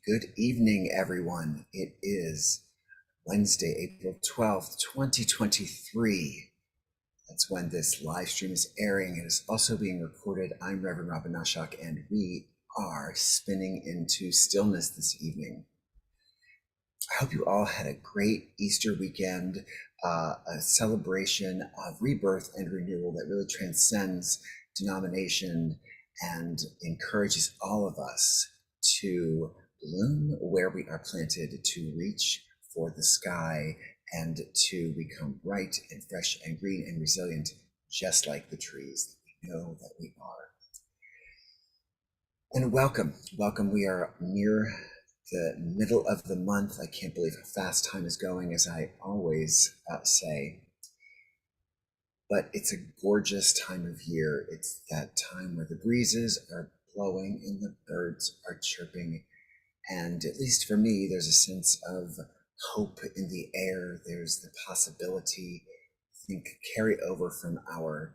Good evening, everyone. It is Wednesday, April 12th, 2023. That's when this live stream is airing. It is also being recorded. I'm Reverend Robin Nashok, and we are spinning into Stillness this evening. I hope you all had a great Easter weekend, a celebration of rebirth and renewal that really transcends denomination and encourages all of us to bloom where we are planted, to reach for the sky, and to become bright and fresh and green and resilient, just like the trees that we know that we are. And welcome. We are near the middle of the month. I can't believe how fast time is going, as I always say. But it's a gorgeous time of year. It's that time where the breezes are blowing and the birds are chirping. And at least for me, there's a sense of hope in the air. There's the possibility, I think, carry over from our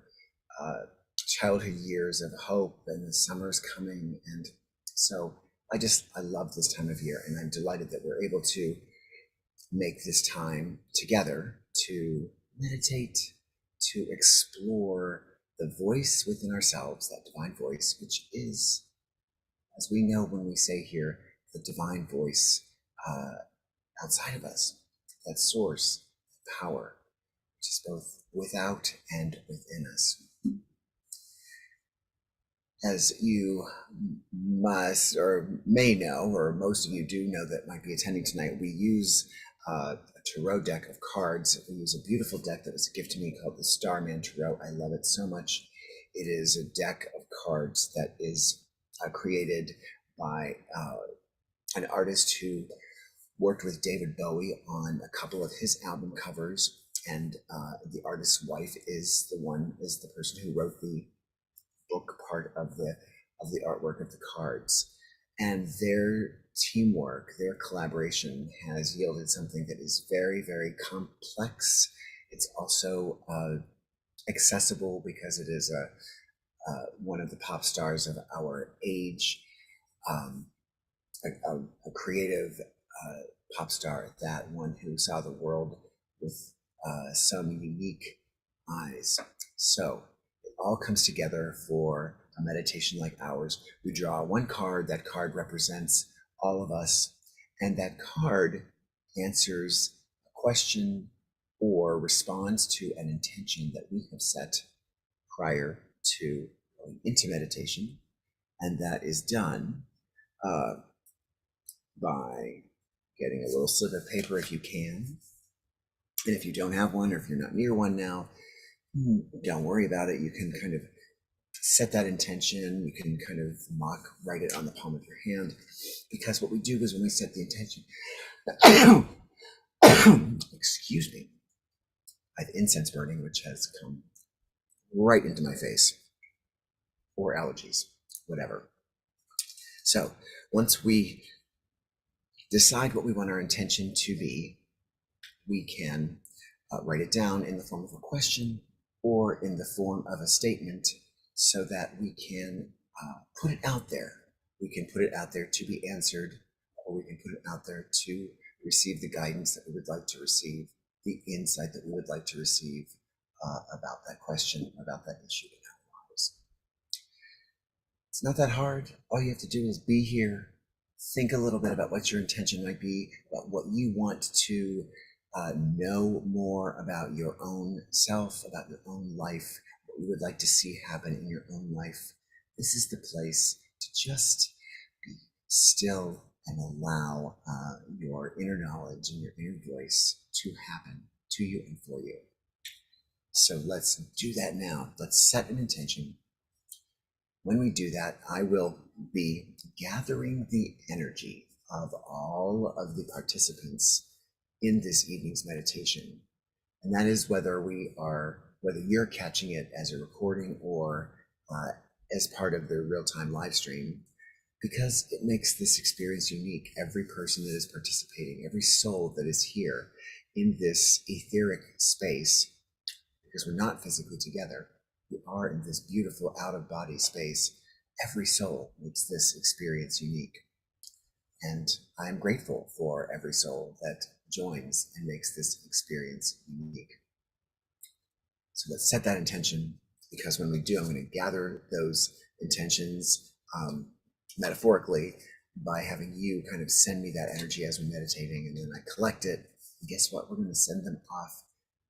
childhood years of hope, and the summer's coming. And so I love this time of year, and I'm delighted that we're able to make this time together to meditate, to explore the voice within ourselves, that divine voice, which is, as we know when we say here, the divine voice outside of us, that source, power, which is both without and within us. As you must or may know, or most of you do know that might be attending tonight, we use a tarot deck of cards. We use a beautiful deck that was a gift to me called the Starman Tarot. I love it so much. It is a deck of cards that is created by an artist who worked with David Bowie on a couple of his album covers, and the artist's wife is the person who wrote the book part of the artwork of the cards. And their teamwork, their collaboration has yielded something that is very, very complex. It's also accessible because it is one of the pop stars of our age, a creative pop star, that one who saw the world with some unique eyes. So it all comes together for a meditation like ours. We draw one card. That card represents all of us, and that card answers a question or responds to an intention that we have set prior to going into meditation. And that is done by getting a little slip of paper if you can. And if you don't have one, or if you're not near one now, don't worry about it. You can kind of set that intention. You can kind of write it on the palm of your hand, because what we do is when we set the intention, excuse me, I have incense burning, which has come right into my face, or allergies, whatever. So once we decide what we want our intention to be, we can write it down in the form of a question or in the form of a statement, so that we can put it out there. We can put it out there to be answered, or we can put it out there to receive the guidance that we would like to receive, the insight that we would like to receive about that question, about that issue in our lives. It's not that hard. All you have to do is be here, think a little bit about what your intention might be, about what you want to know more about your own self, about your own life, what you would like to see happen in your own life. This is the place to just be still and allow your inner knowledge and your inner voice to happen to you and for you. So let's do that now. Let's set an intention. When we do that, I will be gathering the energy of all of the participants in this evening's meditation. And that is whether you're catching it as a recording or as part of the real-time live stream, because it makes this experience unique. Every person that is participating, every soul that is here in this etheric space, because we're not physically together, we are in this beautiful out-of-body space. Every soul makes this experience unique. And I'm grateful for every soul that joins and makes this experience unique. So let's set that intention, because when we do, I'm going to gather those intentions metaphorically by having you kind of send me that energy as we're meditating, and then I collect it. And guess what? We're going to send them off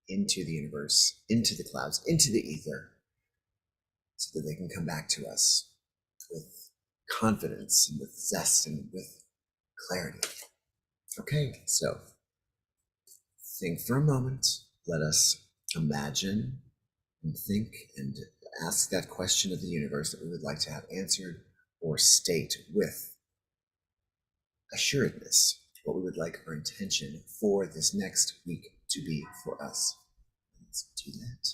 into the universe, into the clouds, into the ether, so that they can come back to us with confidence and with zest and with clarity. Okay, so think for a moment. Let us imagine and think and ask that question of the universe that we would like to have answered, or state with assuredness what we would like our intention for this next week to be for us. Let's do that.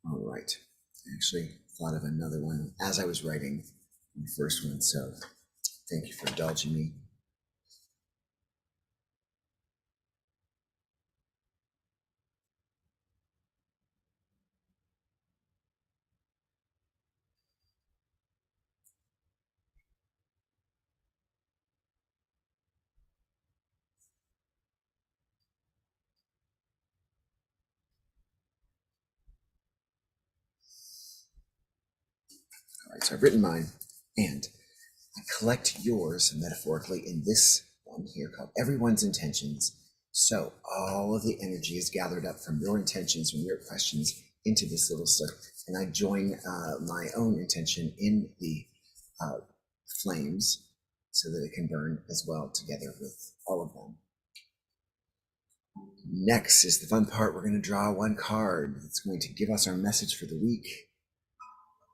All right. I actually thought of another one as I was writing the first one, so thank you for indulging me. All right, so I've written mine, and I collect yours metaphorically in this one here called Everyone's Intentions. So all of the energy is gathered up from your intentions, from your questions, into this little stuff, and I join my own intention in the flames so that it can burn as well together with all of them. Next is the fun part. We're going to draw one card that's going to give us our message for the week.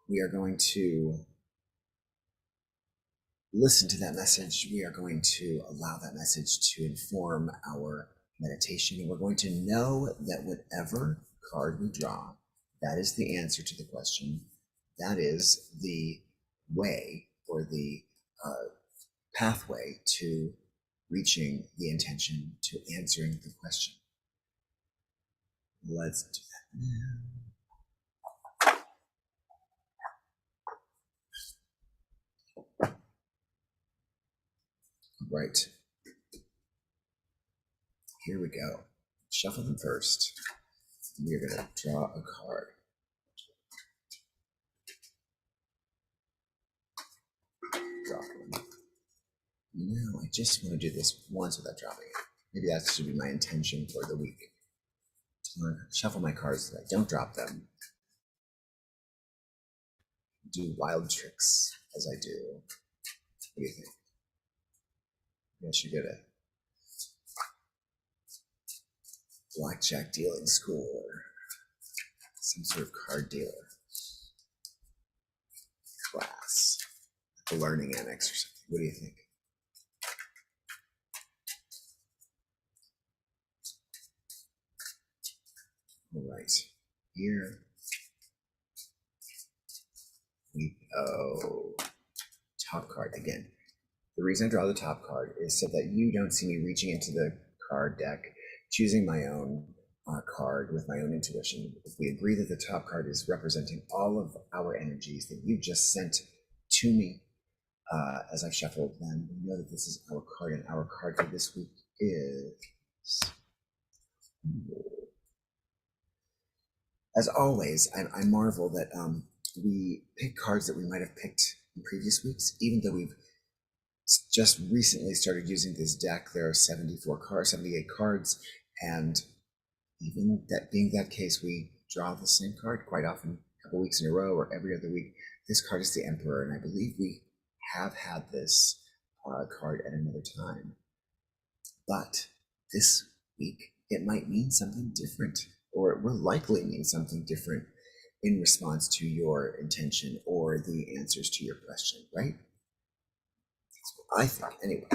We are going to listen to that message. We are going to allow that message to inform our meditation. And we're going to know that whatever card we draw, that is the answer to the question. That is the way, or the pathway to reaching the intention, to answering the question. Let's do that now. Right. Here we go. Shuffle them first. We're going to draw a card. Drop one. No, I just want to do this once without dropping it. Maybe that should be my intention for the week. To shuffle my cards so that I don't drop them. Do wild tricks as I do. What do you think? I should go to blackjack dealing school or some sort of card dealer class, a learning annex or something. What do you think? All right, here we go. top card again. The reason I draw the top card is so that you don't see me reaching into the card deck, choosing my own card with my own intuition. If we agree that the top card is representing all of our energies that you just sent to me as I shuffled, then we know that this is our card, and our card for this week is... As always, I marvel that we pick cards that we might have picked in previous weeks, even though we've just recently started using this deck. There are 78 cards, and even that being that case, we draw the same card quite often, a couple weeks in a row or every other week. This card is the Emperor, and I believe we have had this card at another time. But this week, it might mean something different, or it will likely mean something different in response to your intention or the answers to your question, right? That's what I think, anyway.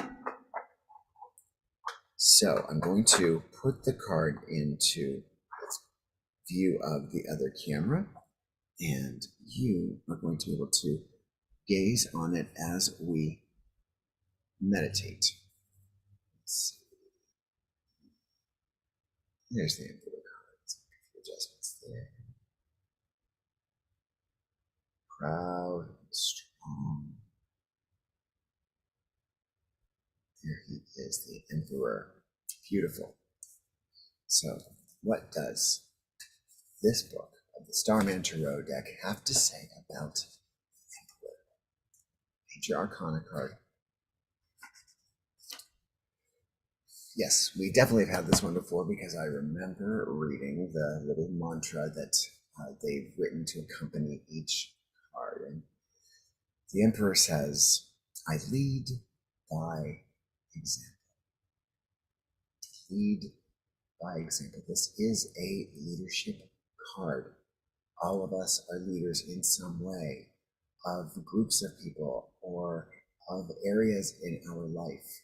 So I'm going to put the card into view of the other camera, and you are going to be able to gaze on it as we meditate. Let's see. There's the Emperor cards. Adjustments there. Proud and strong. There he is, the Emperor. Beautiful. So, what does this book of the Starman Tarot deck have to say about the Emperor? Major Arcana card. Yes, we definitely have had this one before, because I remember reading the little mantra that they've written to accompany each card. And the Emperor says, I lead by example. Lead by example. This is a leadership card. All of us are leaders in some way, of groups of people or of areas in our life,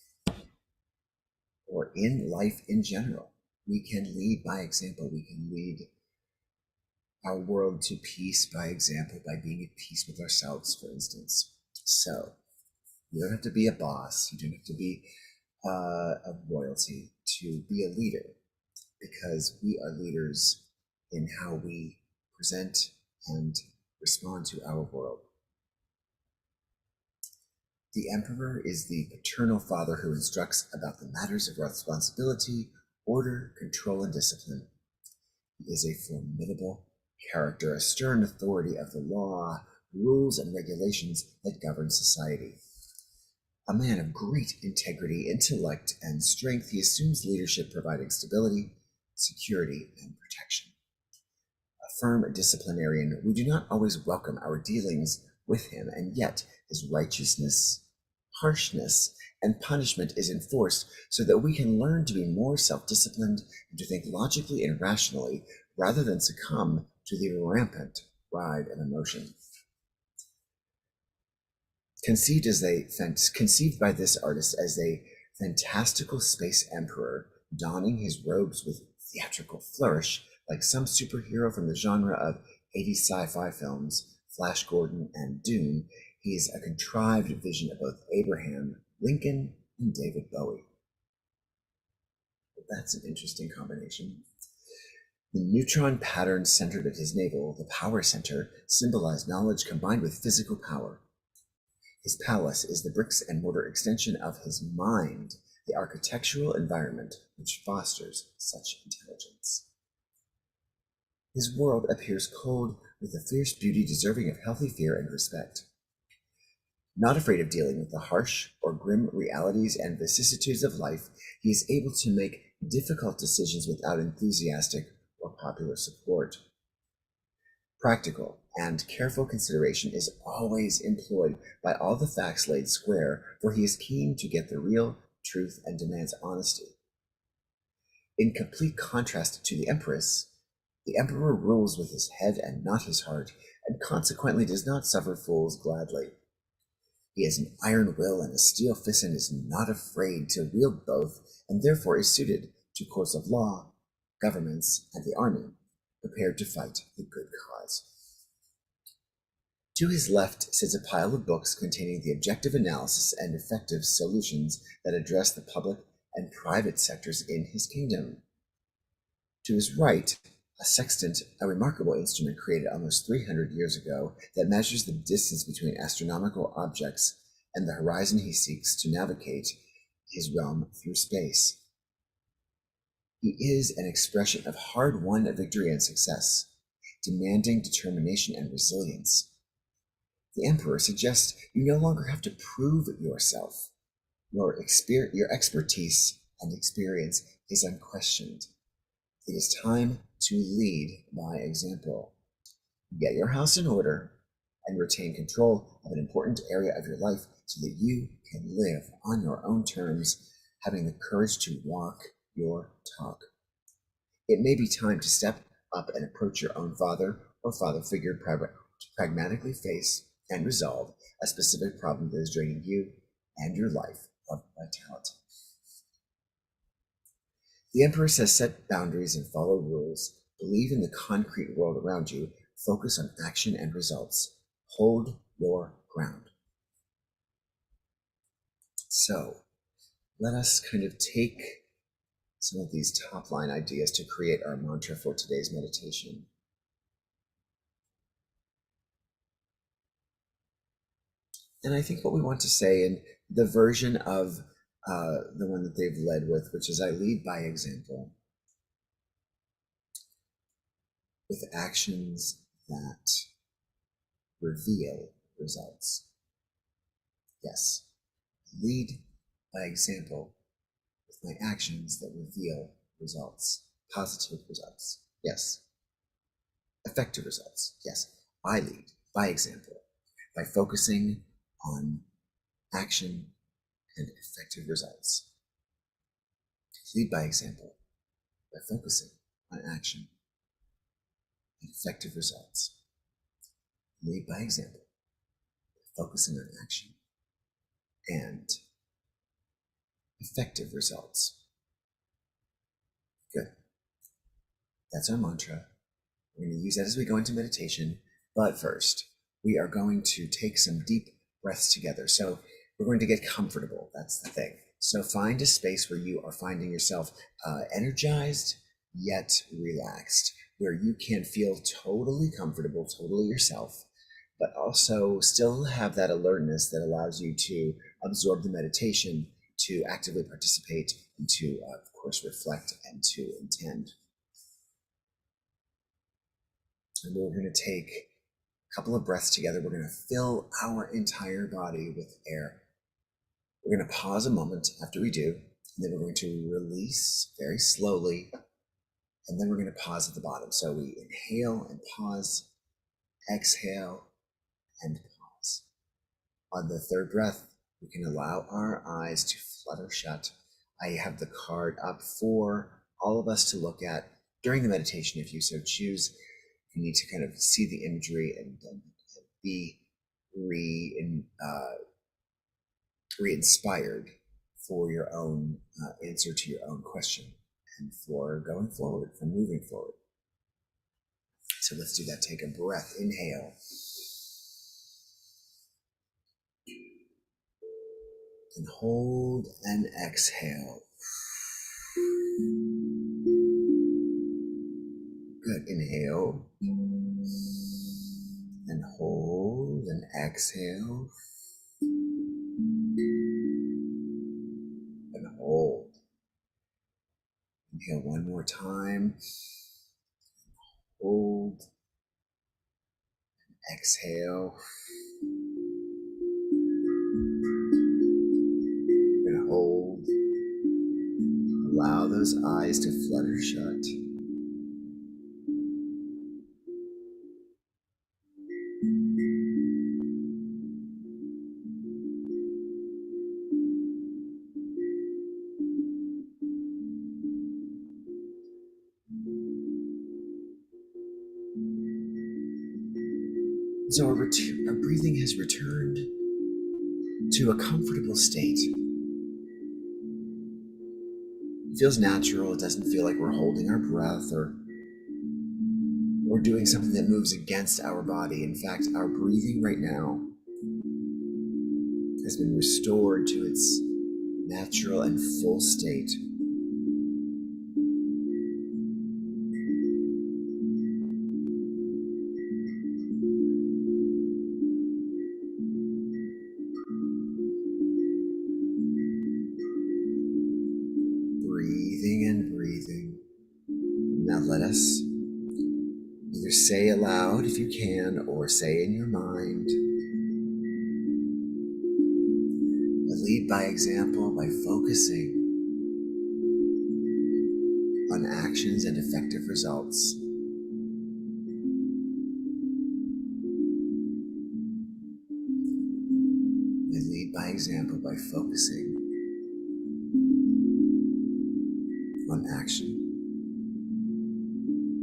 or in life in general. We can lead by example. We can lead our world to peace by example, by being at peace with ourselves, for instance. So you don't have to be a boss. You don't have to be of royalty to be a leader, because we are leaders in how we present and respond to our world. The Emperor is the paternal father who instructs about the matters of responsibility, order, control, and discipline. He is a formidable character, a stern authority of the law, rules, and regulations that govern society. A man of great integrity, intellect, and strength, he assumes leadership, providing stability, security, and protection. A firm disciplinarian, we do not always welcome our dealings with him, and yet his righteousness, harshness, and punishment is enforced so that we can learn to be more self-disciplined and to think logically and rationally, rather than succumb to the rampant ride of emotion. Conceived by this artist as a fantastical space emperor, donning his robes with theatrical flourish, like some superhero from the genre of 80s sci-fi films, Flash Gordon and Dune, he is a contrived vision of both Abraham Lincoln and David Bowie. But that's an interesting combination. The neutron pattern centered at his navel, the power center, symbolized knowledge combined with physical power. His palace is the bricks and mortar extension of his mind, the architectural environment which fosters such intelligence. His world appears cold, with a fierce beauty deserving of healthy fear and respect. Not afraid of dealing with the harsh or grim realities and vicissitudes of life, he is able to make difficult decisions without enthusiastic or popular support. Practical and careful consideration is always employed by all the facts laid square, for he is keen to get the real truth and demands honesty. In complete contrast to the Empress, the Emperor rules with his head and not his heart, and consequently does not suffer fools gladly. He has an iron will and a steel fist, and is not afraid to wield both, and therefore is suited to courts of law, governments, and the army, prepared to fight the good cause. To his left sits a pile of books containing the objective analysis and effective solutions that address the public and private sectors in his kingdom. To his right, a sextant, a remarkable instrument created almost 300 years ago that measures the distance between astronomical objects and the horizon he seeks to navigate his realm through space. He is an expression of hard-won victory and success, demanding determination and resilience. The Emperor suggests you no longer have to prove yourself. Your expertise and experience is unquestioned. It is time to lead by example. Get your house in order and retain control of an important area of your life so that you can live on your own terms, having the courage to walk your talk. It may be time to step up and approach your own father or father figure to pragmatically face and resolve a specific problem that is draining you and your life of vitality. The Emperor says set boundaries and follow rules. Believe in the concrete world around you. Focus on action and results. Hold your ground. So let us kind of take some of these top line ideas to create our mantra for today's meditation. And I think what we want to say in the version of the one that they've led with, which is I lead by example, with actions that reveal results. Yes, lead by example with my actions that reveal results, positive results. Yes, effective results. Yes, I lead by example by focusing on action and effective results. Lead by example by focusing on action and effective results. Lead by example by focusing on action and effective results. Good. That's our mantra. We're going to use that as we go into meditation. But first, we are going to take some deep breaths together. So we're going to get comfortable. That's the thing. So find a space where you are finding yourself energized yet relaxed, where you can feel totally comfortable, totally yourself, but also still have that alertness that allows you to absorb the meditation, to actively participate, and to, of course, reflect and to intend. And we're going to take a couple of breaths together. We're going to fill our entire body with air. We're going to pause a moment after we do, and then we're going to release very slowly, and then we're going to pause at the bottom. So we inhale and pause, exhale and pause. On the third breath, we can allow our eyes to flutter shut. I have the card up for all of us to look at during the meditation if you so choose. You need to kind of see the imagery and be re-inspired for your own answer to your own question and for going forward, for moving forward. So let's do that. Take a breath. Inhale. And hold and exhale. Good. Inhale. And hold and exhale. And hold. Inhale one more time. Hold. And exhale. And hold. Allow those eyes to flutter shut. So our breathing has returned to a comfortable state. It feels natural. It doesn't feel like we're holding our breath or or doing something that moves against our body. In fact, our breathing right now has been restored to its natural and full state. Breathing and breathing. Now let us either say aloud if you can, or say in your mind. Lead by example by focusing on actions and effective results. And lead by example by focusing on action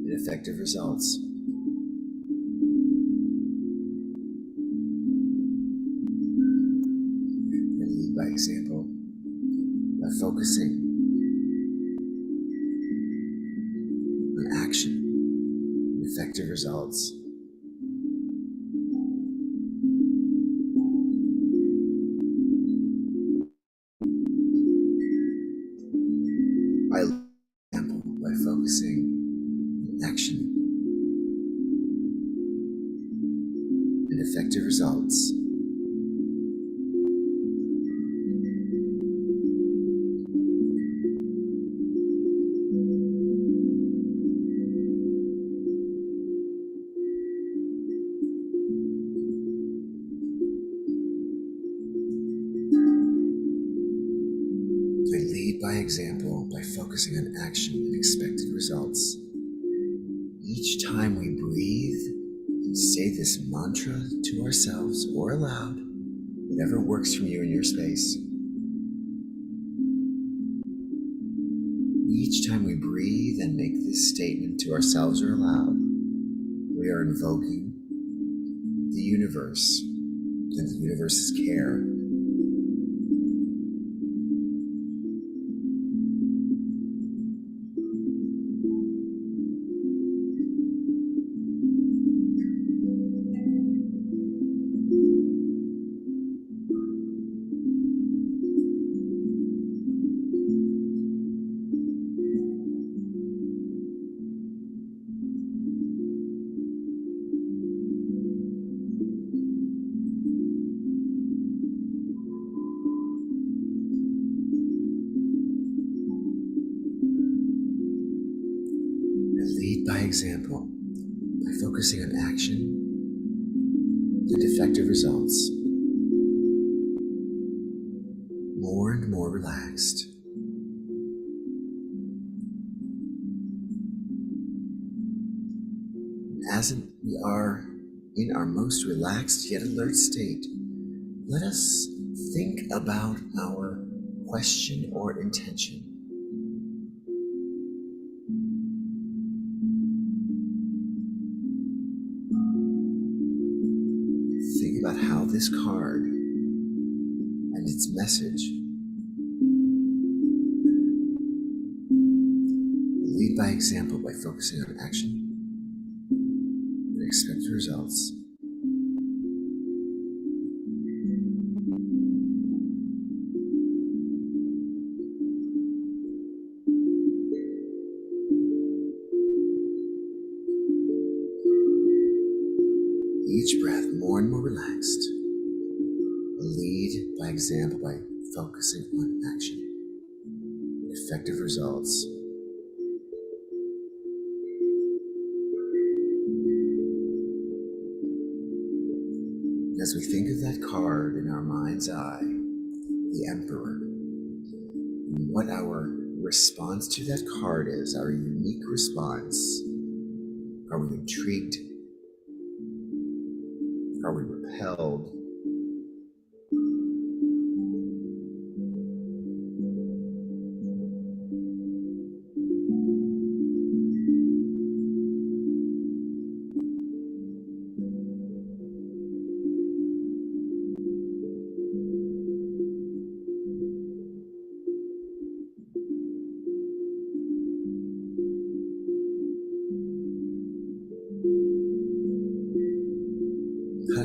and effective results. And lead by example by focusing on action and effective results. By example by focusing on action and effective results. I lead by example by focusing on action and expected results. Each time we breathe and say this mantra to ourselves or aloud, whatever works for you in your space. Each time we breathe and make this statement to ourselves or aloud, we are invoking the universe and the universe's care. Lead by example by focusing on action and effective results. More and more relaxed. As we are in our most relaxed yet alert state, let us think about our question or intention. Think about how this card and its message lead by example by focusing on action and expected results. Each breath more and more relaxed. Lead by example by focusing on action and effective results. As we think of that card in our mind's eye, the Emperor, and what our response to that card is, our unique response. Are we intrigued? Are we repelled?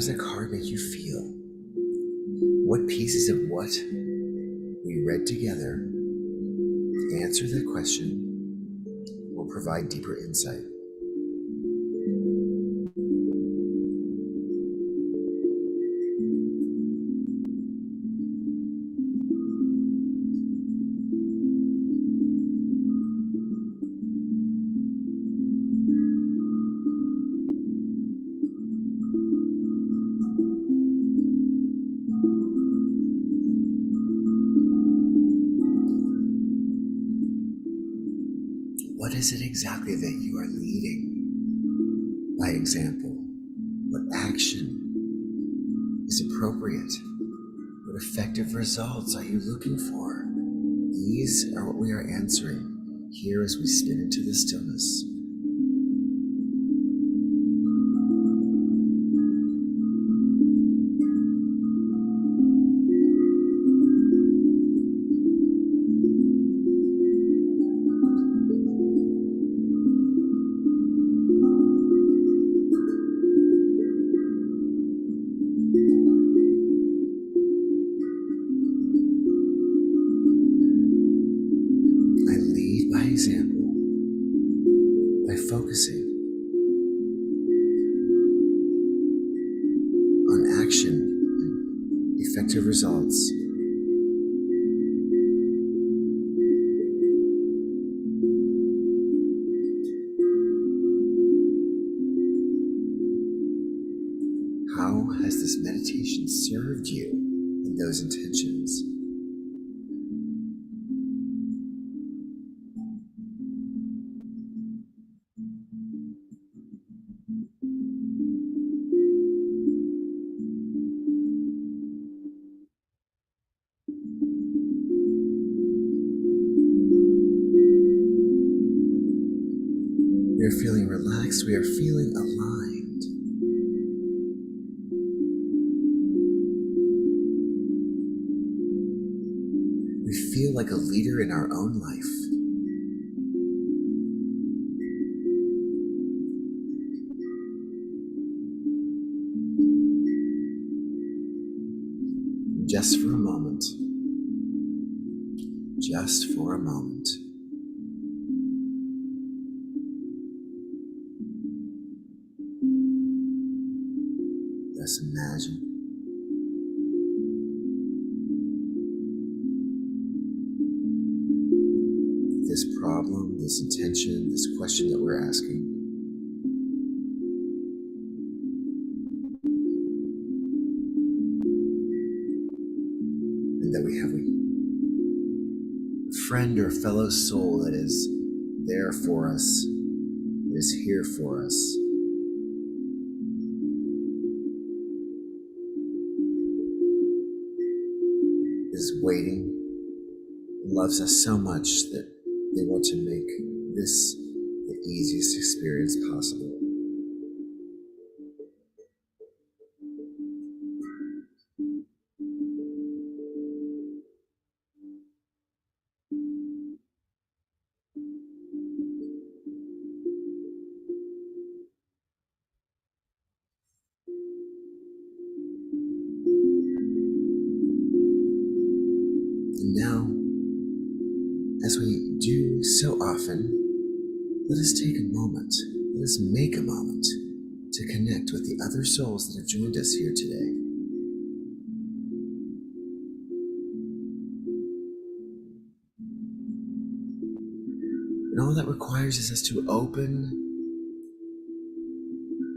does that card make you feel? What pieces of what we read together answer that question or provide deeper insight? What is it exactly that you are leading by example? What action is appropriate? What effective results are you looking for? These are what we are answering here as we spin into the stillness. I lead by example by focusing on action and effective results. How has this meditation served you in those intentions? We are feeling relaxed. We are feeling aligned. We feel like a leader in our own life. Just for a moment. Just for a moment. Let's imagine this problem, this intention, this question that we're asking and that we have a friend or fellow soul that is there for us, that is here for us. Is waiting and loves us so much that they want to make this the easiest experience possible. And now, as we do so often, let us take a moment, let us make a moment to connect with the other souls that have joined us here today. And all that requires is us to open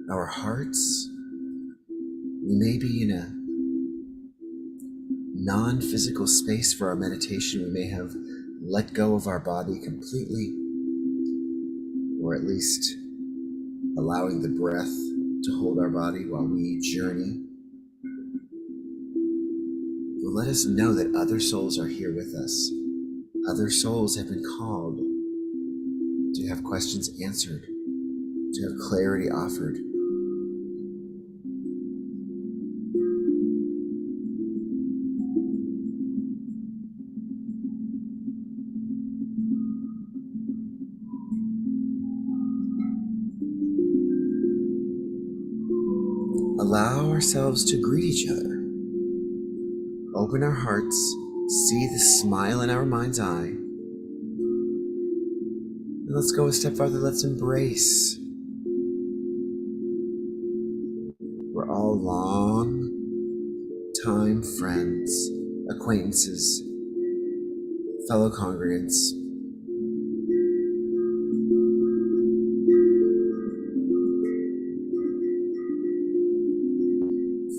our hearts. We may be in a non-physical space for our meditation. We may have let go of our body completely, or at least allowing the breath to hold our body while we journey. But let us know that other souls are here with us. Other souls have been called to have questions answered, to have clarity offered. allow ourselves to greet each other. Open our hearts, see the smile in our mind's eye. And let's go a step farther. Let's embrace. We're all long-time friends, acquaintances, fellow congregants.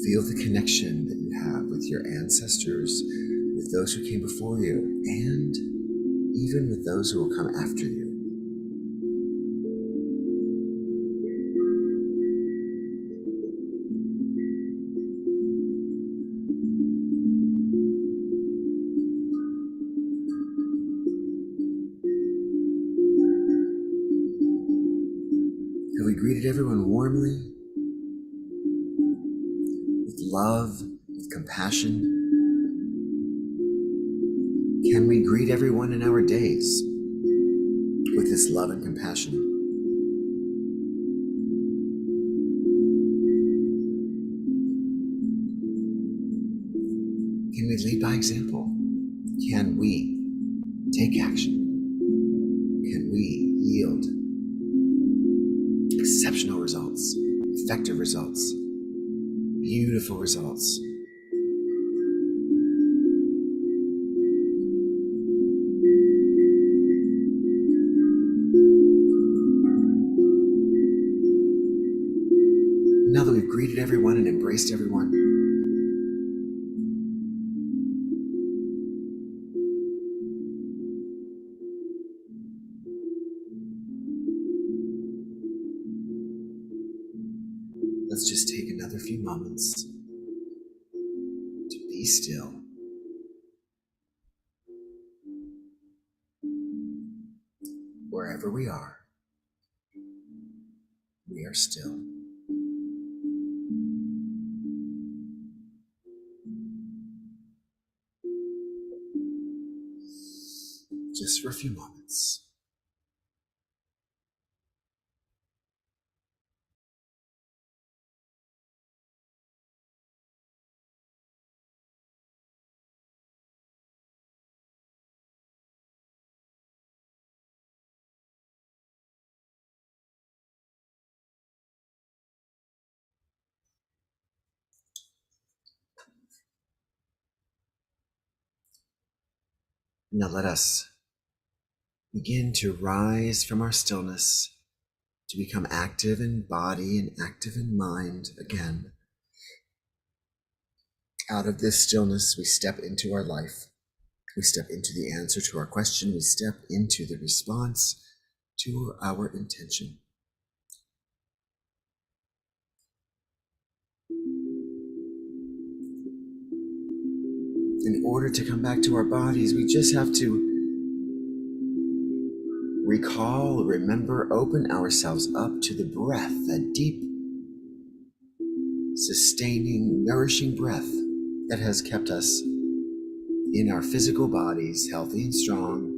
Feel the connection that you have with your ancestors, with those who came before you, and even with those who will come after you. Have we greeted everyone warmly, with love, with compassion? Can we greet everyone in our days with this love and compassion? Can we lead by example? Can we take action? Can we yield exceptional results, effective results, beautiful results? Now that we've greeted everyone and embraced everyone, let's just take another few moments to be still. Wherever we are still. Just for a few moments. Now let us begin to rise from our stillness, to become active in body and active in mind again. Out of this stillness, we step into our life. We step into the answer to our question. We step into the response to our intention. In order to come back to our bodies, we just have to recall, remember, open ourselves up to the breath, that deep, sustaining, nourishing breath that has kept us in our physical bodies, healthy and strong,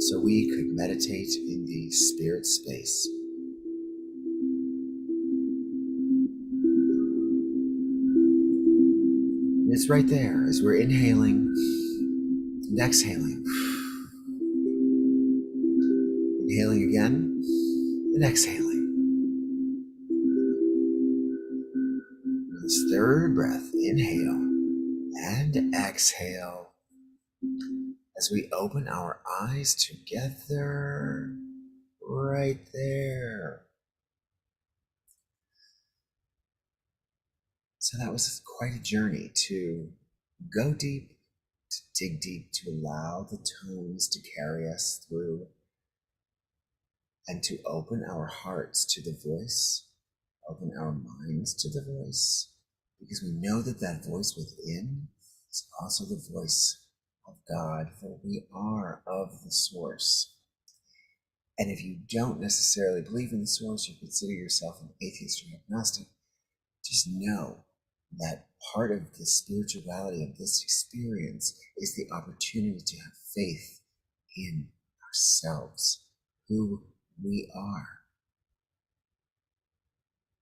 so we could meditate in the spirit space. And it's right there as we're inhaling and exhaling. Inhaling again and exhaling. This third breath, inhale and exhale as we open our eyes together right there. So that was quite a journey to go deep, to dig deep, to allow the tones to carry us through, and to open our hearts to the voice, open our minds to the voice, because we know that that voice within is also the voice of God, for we are of the source. And if you don't necessarily believe in the source, you consider yourself an atheist or agnostic, just know that part of the spirituality of this experience is the opportunity to have faith in ourselves, who we are.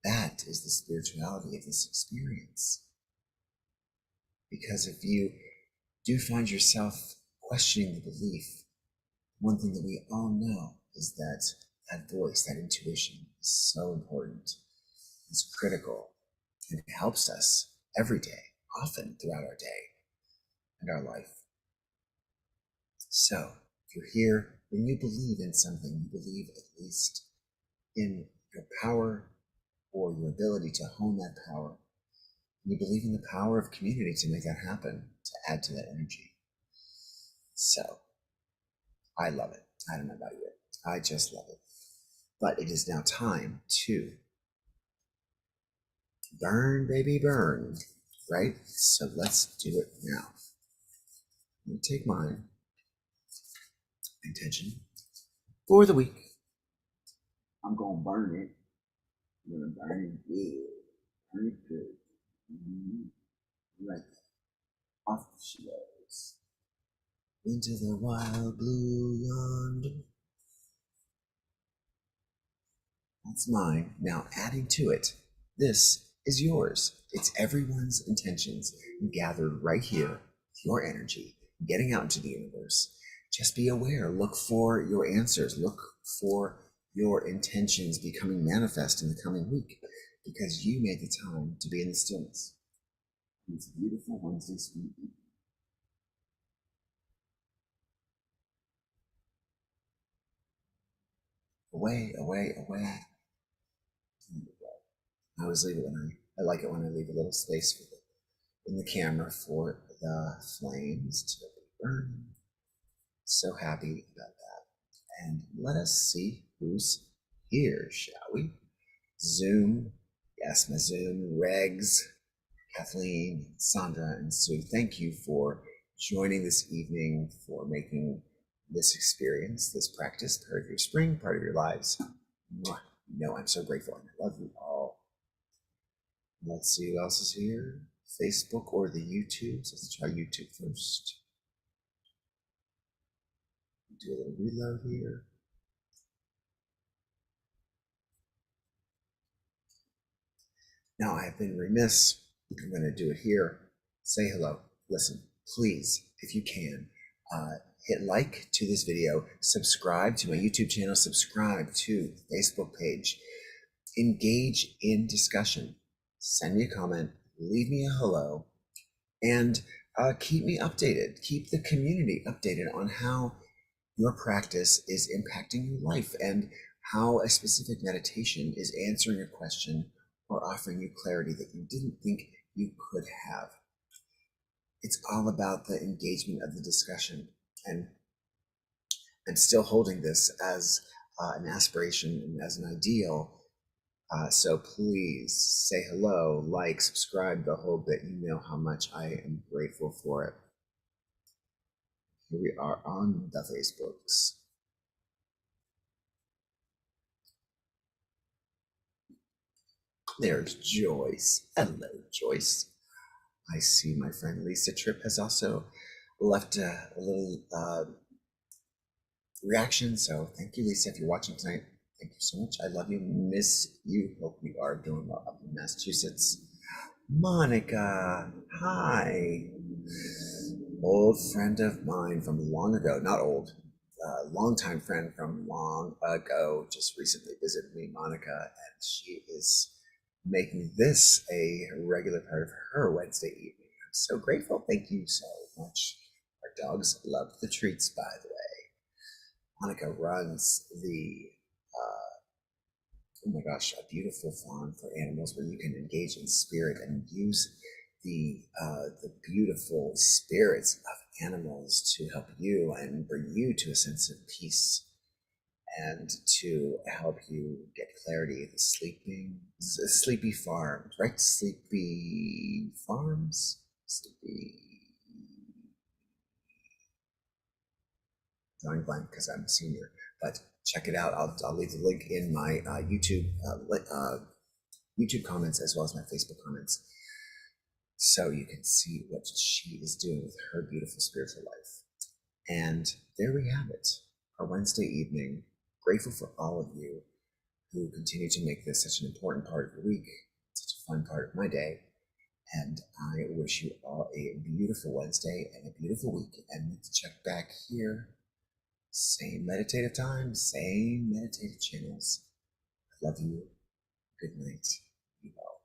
That is the spirituality of this experience. Because if you do find yourself questioning the belief, one thing that we all know is that that voice, that intuition is so important. It's critical, and it helps us every day, often throughout our day and our life. So if you're here, when you believe in something, you believe at least in your power or your ability to hone that power. You believe in the power of community to make that happen, to add to that energy. So I love it. I don't know about you. I just love it. But it is now time to burn, baby, burn, right? So let's do it now. I'm going to take my intention for the week. I'm going to burn it. I'm going to burn it good. Burn it good. Right. Off she goes. Into the wild blue yonder. That's mine. Now adding to it, this is yours. It's everyone's intentions gathered right here, your energy, getting out into the universe. Just be aware, look for your answers, look for your intentions becoming manifest in the coming week, because you made the time to be in the stillness. It's a beautiful Wednesday evening. Away, away, away. I always leave it I like it when I leave a little space for in the camera for the flames to burn. So happy about that. And let us see who's here, shall we? Zoom, yes, my Zoom, Regs, Kathleen, Sandra, and Sue, thank you for joining this evening, for making this experience, this practice, part of your spring, part of your lives. No, I'm so grateful, and I love you all. Let's see who else is here. Facebook or the YouTube. So let's try YouTube first. Do a little reload here. Now I have been remiss. I'm going to do it here. Say hello. Listen, please, if you can, hit like to this video, subscribe to my YouTube channel, subscribe to the Facebook page, engage in discussion, send me a comment, leave me a hello, and keep me updated. Keep the community updated on how your practice is impacting your life and how a specific meditation is answering a question or offering you clarity that you didn't think you could have. It's all about the engagement of the discussion. And I'm still holding this as an aspiration and as an ideal. So please say hello, like, subscribe, the whole bit. You know how much I am grateful for it. Here we are on the Facebooks. There's Joyce. Hello, Joyce. I see my friend Lisa Tripp has also left a little reaction. So thank you, Lisa, if you're watching tonight. Thank you so much. I love you. Miss you. Hope you are doing well up in Massachusetts. Monica, hi. Old friend of mine from long ago. Not old. Longtime friend from long ago. Just recently visited me, Monica, and she is making this a regular part of her Wednesday evening. I'm so grateful. Thank you so much. Our dogs love the treats, by the way. Monica runs the, oh my gosh, a beautiful farm for animals where you can engage in spirit and use the beautiful spirits of animals to help you and bring you to a sense of peace and to help you get clarity. The sleepy farms, right? Sleepy farms, sleepy. Drawing blank because I'm a senior, but check it out. I'll leave the link in my YouTube comments as well as my Facebook comments, so you can see what she is doing with her beautiful spiritual life. And there we have it, our Wednesday evening. Grateful for all of you who continue to make this such an important part of the week, such a fun part of my day. And I wish you all a beautiful Wednesday and a beautiful week. And let's check back here. Same meditative time, same meditative channels. I love you. Good night. Be well.